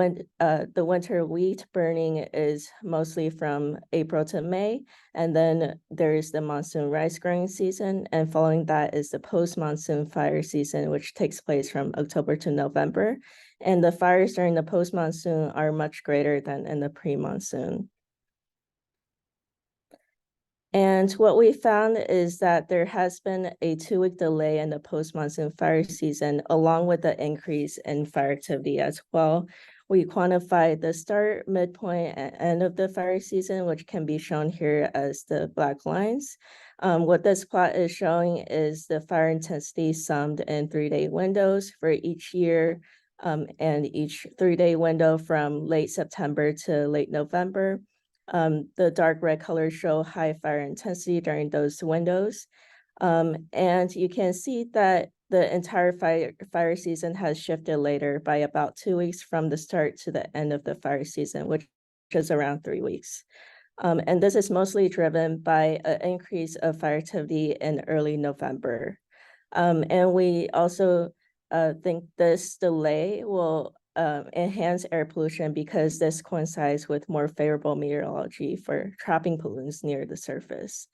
Speaker 5: winter wheat burning is mostly from April to May, and then there's the monsoon rice growing season, and following that is the post-monsoon fire season, which takes place from October to November. And the fires during the post-monsoon are much greater than in the pre-monsoon. And what we found is that there has been a 2-week delay in the post-monsoon fire season, along with the increase in fire activity as well. We quantified the start, midpoint, and end of the fire season, which can be shown here as the black lines. What this plot is showing is the fire intensity summed in 3-day windows for each year, and each 3-day window from late September to late November. The dark red colors show high fire intensity during those windows. And you can see that the entire fire season has shifted later by about 2 weeks from the start to the end of the fire season, which is around 3 weeks. And this is mostly driven by an increase of fire activity in early November. And we also think this delay will enhance air pollution because this coincides with more favorable meteorology for trapping pollutants near the surface.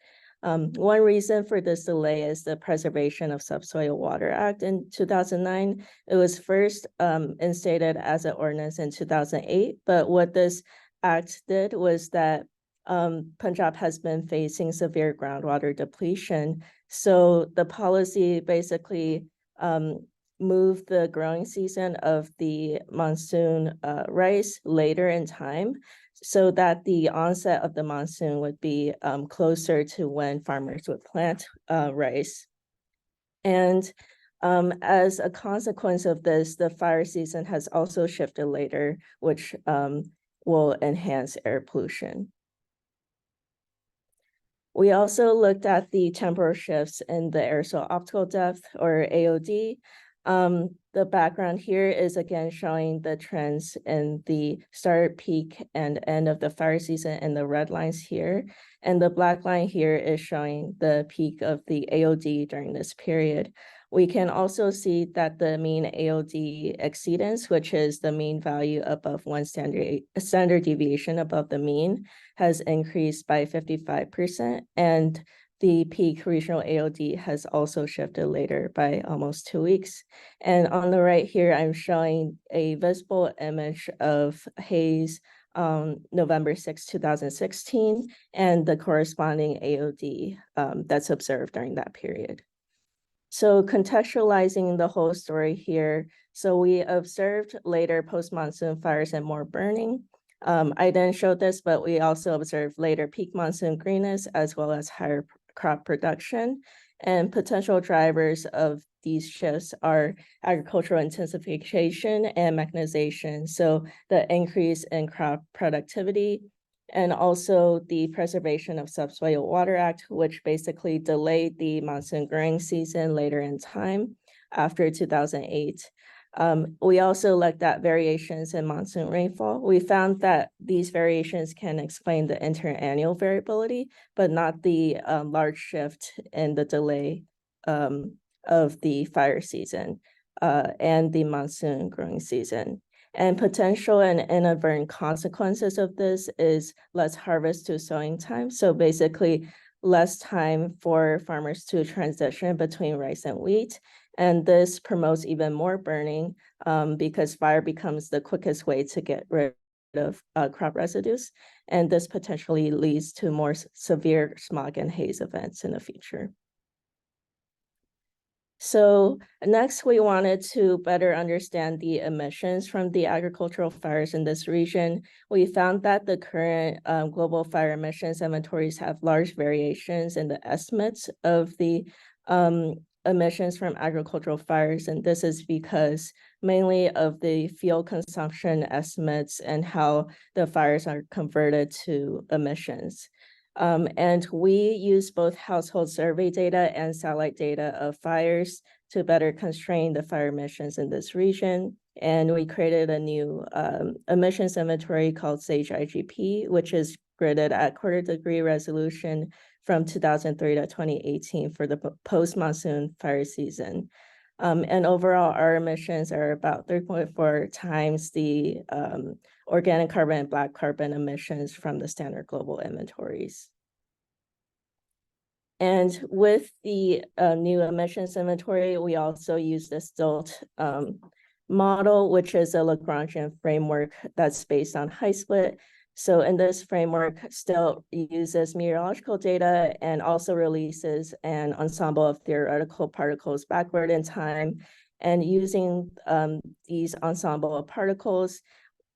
Speaker 5: One reason for this delay is the Preservation of Subsoil Water Act in 2009. It was first instated as an ordinance in 2008, but what this act did was that Punjab has been facing severe groundwater depletion. So the policy basically moved the growing season of the monsoon rice later in time, so that the onset of the monsoon would be closer to when farmers would plant rice. And as a consequence of this, the fire season has also shifted later, which will enhance air pollution. We also looked at the temporal shifts in the aerosol optical depth, or AOD. The background here is again showing the trends in the start, peak, and end of the fire season in the red lines here. And the black line here is showing the peak of the AOD during this period. We can also see that the mean AOD exceedance, which is the mean value above one standard deviation above the mean, has increased by 55%, and the peak regional AOD has also shifted later by almost 2 weeks. And on the right here, I'm showing a visible image of haze on November 6, 2016, and the corresponding AOD that's observed during that period. So contextualizing the whole story here, so we observed later post-monsoon fires and more burning. I didn't show this, but we also observed later peak monsoon greenness as well as higher crop production. And potential drivers of these shifts are agricultural intensification and mechanization. So the increase in crop productivity, and also the Preservation of Subsoil Water Act, which basically delayed the monsoon growing season later in time after 2008. We also looked at variations in monsoon rainfall. We found that these variations can explain the interannual variability, but not the large shift in the delay of the fire season and the monsoon growing season. And potential and inadvertent consequences of this is less harvest to sowing time. So basically less time for farmers to transition between rice and wheat. And this promotes even more burning because fire becomes the quickest way to get rid of crop residues. And this potentially leads to more severe smog and haze events in the future. So next, we wanted to better understand the emissions from the agricultural fires in this region. We found that the current global fire emissions inventories have large variations in the estimates of the emissions from agricultural fires. And this is because mainly of the fuel consumption estimates and how the fires are converted to emissions. And we use both household survey data and satellite data of fires to better constrain the fire emissions in this region. And we created a new emissions inventory called SAGE IGP, which is gridded at 1/4 degree resolution from 2003 to 2018 for the post-monsoon fire season. And overall, our emissions are about 3.4 times the organic carbon and black carbon emissions from the standard global inventories. And with the new emissions inventory, we also use the STILT model, which is a Lagrangian framework that's based on high split. So in this framework, STILT uses meteorological data and also releases an ensemble of theoretical particles backward in time. And using these ensemble of particles,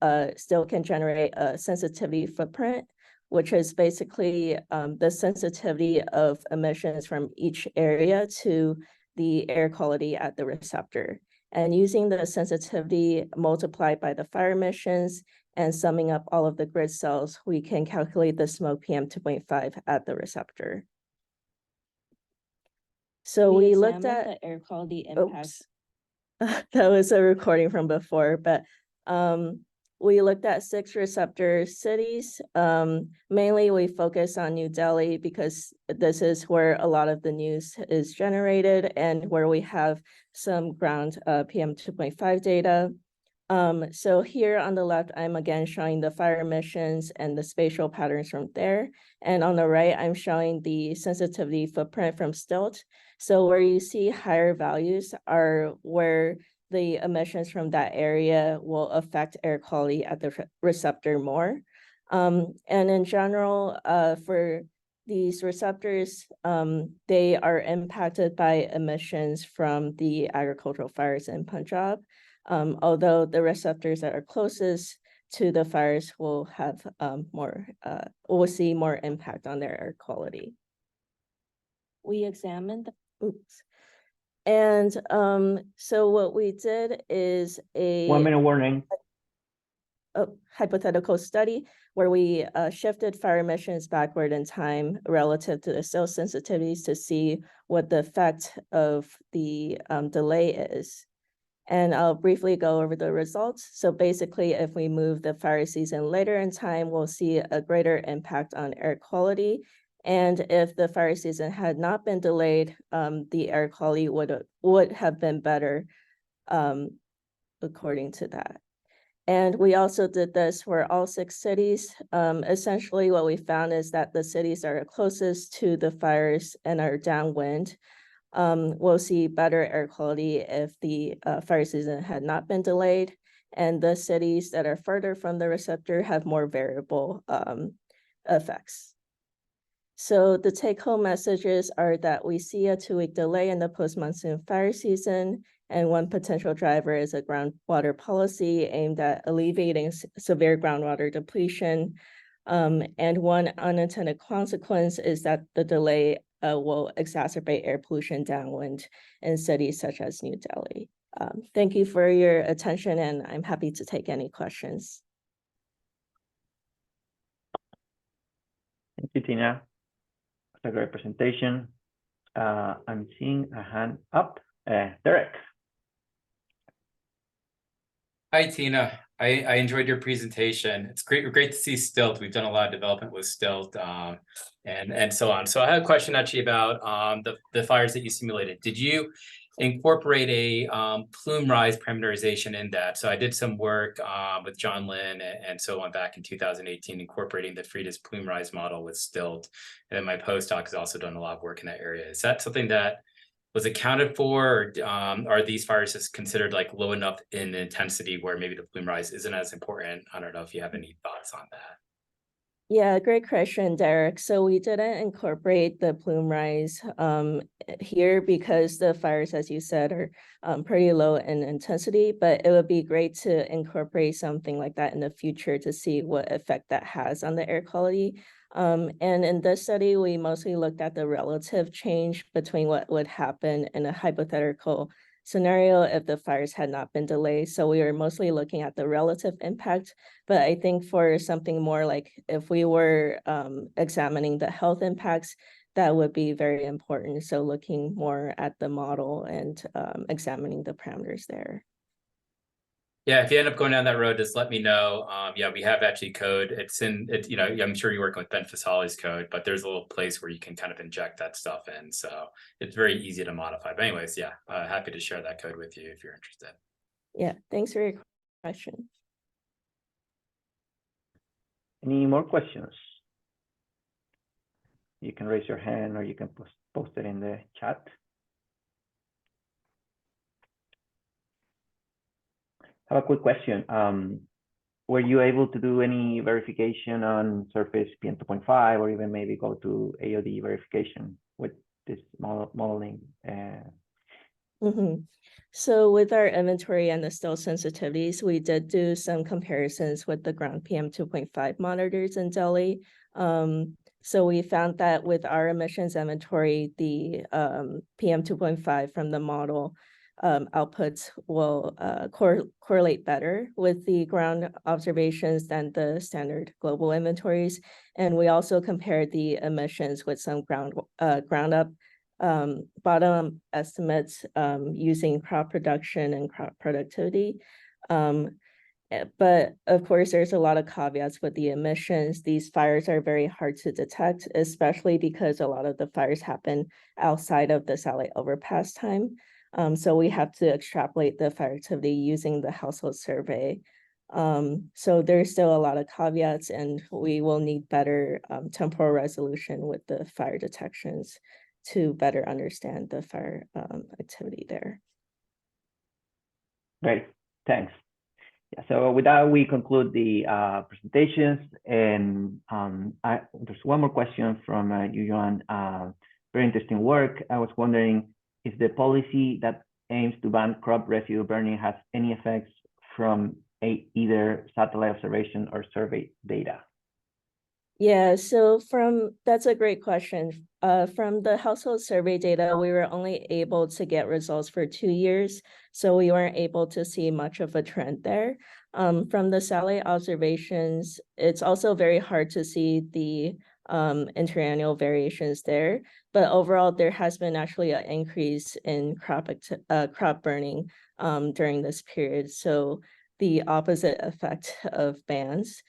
Speaker 5: STILT can generate a sensitivity footprint, which is basically the sensitivity of emissions from each area to the air quality at the receptor. And using the sensitivity multiplied by the fire emissions and summing up all of the grid cells, we can calculate the smoke PM 2.5 at the receptor. So we looked at the air quality impacts. That was a recording from before, but we looked at 6 receptor cities. Mainly we focus on New Delhi because this is where a lot of the news is generated and where we have some ground PM 2.5 data. So here on the left, I'm again showing the fire emissions and the spatial patterns from there. And on the right, I'm showing the sensitivity footprint from STILT. So where you see higher values are where the emissions from that area will affect air quality at the receptor more. And in general, for these receptors, they are impacted by emissions from the agricultural fires in Punjab. Although the receptors that are closest to the fires will have will see more impact on their air quality. We examined and so what we did is a
Speaker 2: 1 minute warning.
Speaker 5: A hypothetical study where we shifted fire emissions backward in time relative to the STILT sensitivities to see what the effect of the delay is. And I'll briefly go over the results. So basically, if we move the fire season later in time, we'll see a greater impact on air quality. And if the fire season had not been delayed, the air quality would have been better according to that. And we also did this for all 6 cities. Essentially, what we found is that the cities that are closest to the fires and are downwind we'll see better air quality if the fire season had not been delayed. And the cities that are further from the receptor have more variable effects. So the take-home messages are that we see a 2-week delay in the post-monsoon fire season, and one potential driver is a groundwater policy aimed at alleviating severe groundwater depletion. And one unintended consequence is that the delay will exacerbate air pollution downwind in cities such as New Delhi. Thank you for your attention, and I'm happy to take any questions.
Speaker 2: Thank you, Tina. That's a great presentation. I'm seeing a hand up. Derek.
Speaker 4: Hi, Tina. I enjoyed your presentation. It's great to see STILT. We've done a lot of development with STILT and so on. So I had a question actually about the fires that you simulated. Did you incorporate a plume rise parameterization in that? So I did some work with John Lynn and so on back in 2018, incorporating the Frida's plume rise model with STILT. And then my postdoc has also done a lot of work in that area. Is that something that was accounted for, or are these fires just considered like low enough in intensity where maybe the plume rise isn't as important? I don't know if you have any thoughts on that.
Speaker 5: Yeah, great question, Derek. So we didn't incorporate the plume rise here because the fires, as you said, are pretty low in intensity, but it would be great to incorporate something like that in the future to see what effect that has on the air quality. And in this study, we mostly looked at the relative change between what would happen in a hypothetical scenario if the fires had not been delayed. So we were mostly looking at the relative impact. But I think for something more like if we were examining the health impacts, that would be very important. So looking more at the model and examining the parameters there.
Speaker 4: Yeah, if you end up going down that road, just let me know. Yeah, we have actually code. It's in it, you know, I'm sure you're working with Ben Fasali's code, but there's a little place where you can kind of inject that stuff in. So it's very easy to modify. But anyways, yeah, happy to share that code with you if you're interested.
Speaker 5: Yeah, thanks for your question.
Speaker 2: Any more questions? You can raise your hand or you can post it in the chat. I have a quick question. Were you able to do any verification on surface PM 2.5 or even maybe go to AOD verification with this modeling?
Speaker 5: So with our inventory and the STILT sensitivities, we did do some comparisons with the ground PM 2.5 monitors in Delhi. So we found that with our emissions inventory, the PM 2.5 from the model outputs will correlate better with the ground observations than the standard global inventories. And we also compared the emissions with some ground up bottom estimates using crop production and crop productivity. But of course, there's a lot of caveats with the emissions. These fires are very hard to detect, especially because a lot of the fires happen outside of the satellite overpass time. So we have to extrapolate the fire activity using the household survey. So there's still a lot of caveats, and we will need better temporal resolution with the fire detections to better understand the fire activity there.
Speaker 2: Great, thanks. Yeah, so with that, we conclude the presentations, and there's one more question from you, Joan. Very interesting work. I was wondering if the policy that aims to ban crop residue burning has any effects from either satellite observation or survey data.
Speaker 5: Yeah, so that's a great question. From the household survey data, we were only able to get results for 2 years, so we weren't able to see much of a trend there. From the satellite observations, it's also very hard to see the interannual variations there, but overall there has been actually an increase in crop burning during this period, so the opposite effect of bans.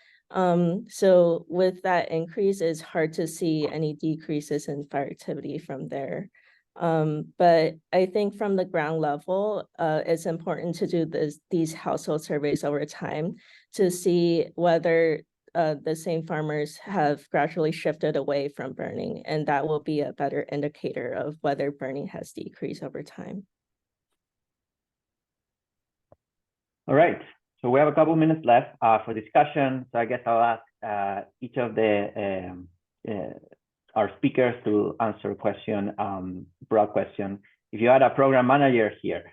Speaker 5: So with that increase, it's hard to see any decreases in fire activity from there. But I think from the ground level, it's important to do these household surveys over time to see whether the same farmers have gradually shifted away from burning, and that will be a better indicator of whether burning has decreased over time.
Speaker 2: All right. So we have a couple minutes left for discussion. So I guess I'll ask each of our speakers to answer a question, broad question. If you had a program manager here,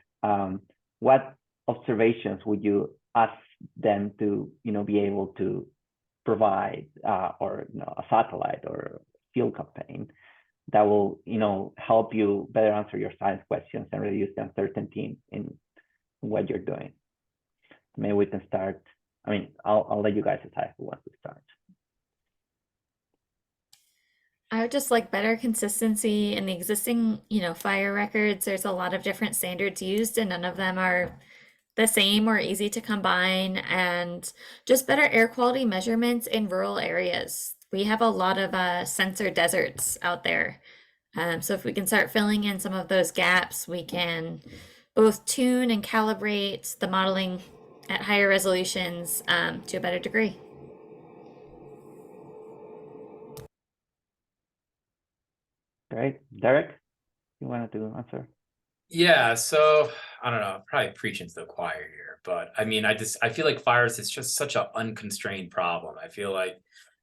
Speaker 2: what observations would you ask them to, be able to provide, or a satellite or field campaign that will, help you better answer your science questions and reduce the uncertainty in what you're doing? Maybe we can start. I mean, I'll let you guys decide who wants to start.
Speaker 3: I would just like better consistency in the existing, fire records. There's a lot of different standards used, and none of them are the same or easy to combine, and just better air quality measurements in rural areas. We have a lot of sensor deserts out there. So if we can start filling in some of those gaps, we can both tune and calibrate the modeling at higher resolutions to a better degree.
Speaker 2: Great. Derek, you wanted to answer?
Speaker 4: Yeah, so I don't know, I'm probably preaching to the choir here, but I mean, I feel like fires is just such an unconstrained problem. I feel like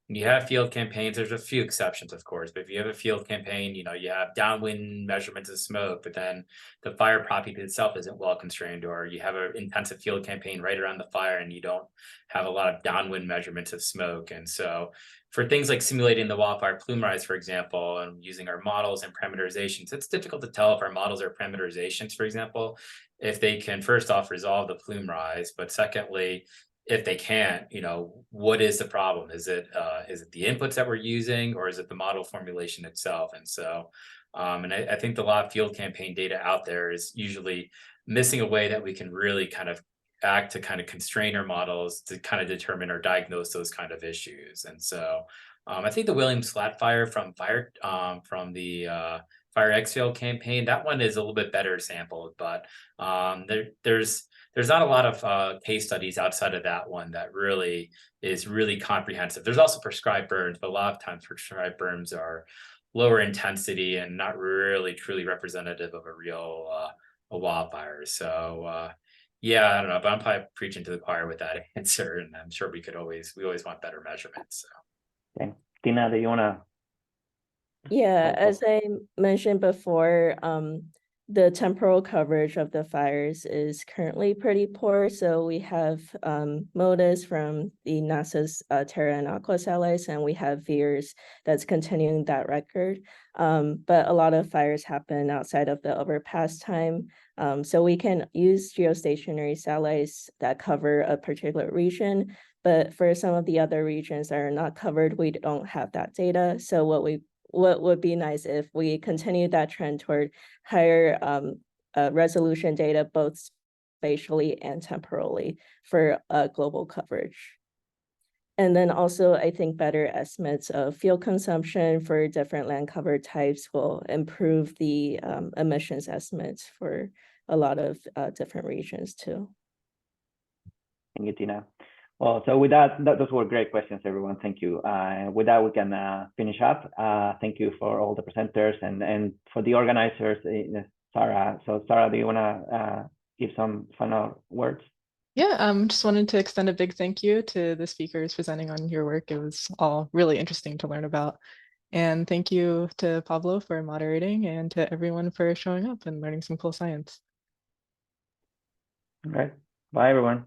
Speaker 4: when you have field campaigns, there's a few exceptions, of course, but if you have a field campaign, you have downwind measurements of smoke, but then the fire property itself isn't well constrained, or you have an intensive field campaign right around the fire and you don't have a lot of downwind measurements of smoke. And so for things like simulating the wildfire plume rise, for example, and using our models and parameterizations, it's difficult to tell if our models are parameterizations, for example, if they can first off resolve the plume rise, but secondly, if they can't, what is the problem? Is it the inputs that we're using, or is it the model formulation itself? And so, and I think the lot of field campaign data out there is usually missing a way that we can really kind of act to kind of constrain our models to kind of determine or diagnose those kind of issues. And so, I think the Williams flat fire from the Fire X-Field campaign, that one is a little bit better sampled, but there's not a lot of case studies outside of that one that really is really comprehensive. There's also prescribed burns, but a lot of times prescribed burns are lower intensity and not really truly representative of a real a wildfire. So yeah, I don't know, but I'm probably preaching to the choir with that answer, and I'm sure we always want better measurements. So.
Speaker 2: Okay, Tina, do you want to?
Speaker 5: Yeah, as I mentioned before, the temporal coverage of the fires is currently pretty poor. So we have MODIS from the NASA's Terra and Aqua satellites, and we have VIIRS that's continuing that record. But a lot of fires happen outside of the overpass time. So we can use geostationary satellites that cover a particular region, but for some of the other regions that are not covered, we don't have that data. So what would be nice if we continue that trend toward higher resolution data, both spatially and temporally for global coverage. And then also, I think better estimates of fuel consumption for different land cover types will improve the emissions estimates for a lot of different regions too.
Speaker 2: Thank you, Tina. Well, so with that, those were great questions, everyone. Thank you. With that, we can finish up. Thank you for all the presenters and for the organizers, Sarah. So Sarah, do you want to give some final words?
Speaker 1: Yeah, just wanted to extend a big thank you to the speakers presenting on your work. It was all really interesting to learn about. And thank you to Pablo for moderating and to everyone for showing up and learning some cool science.
Speaker 2: All right. Bye, everyone.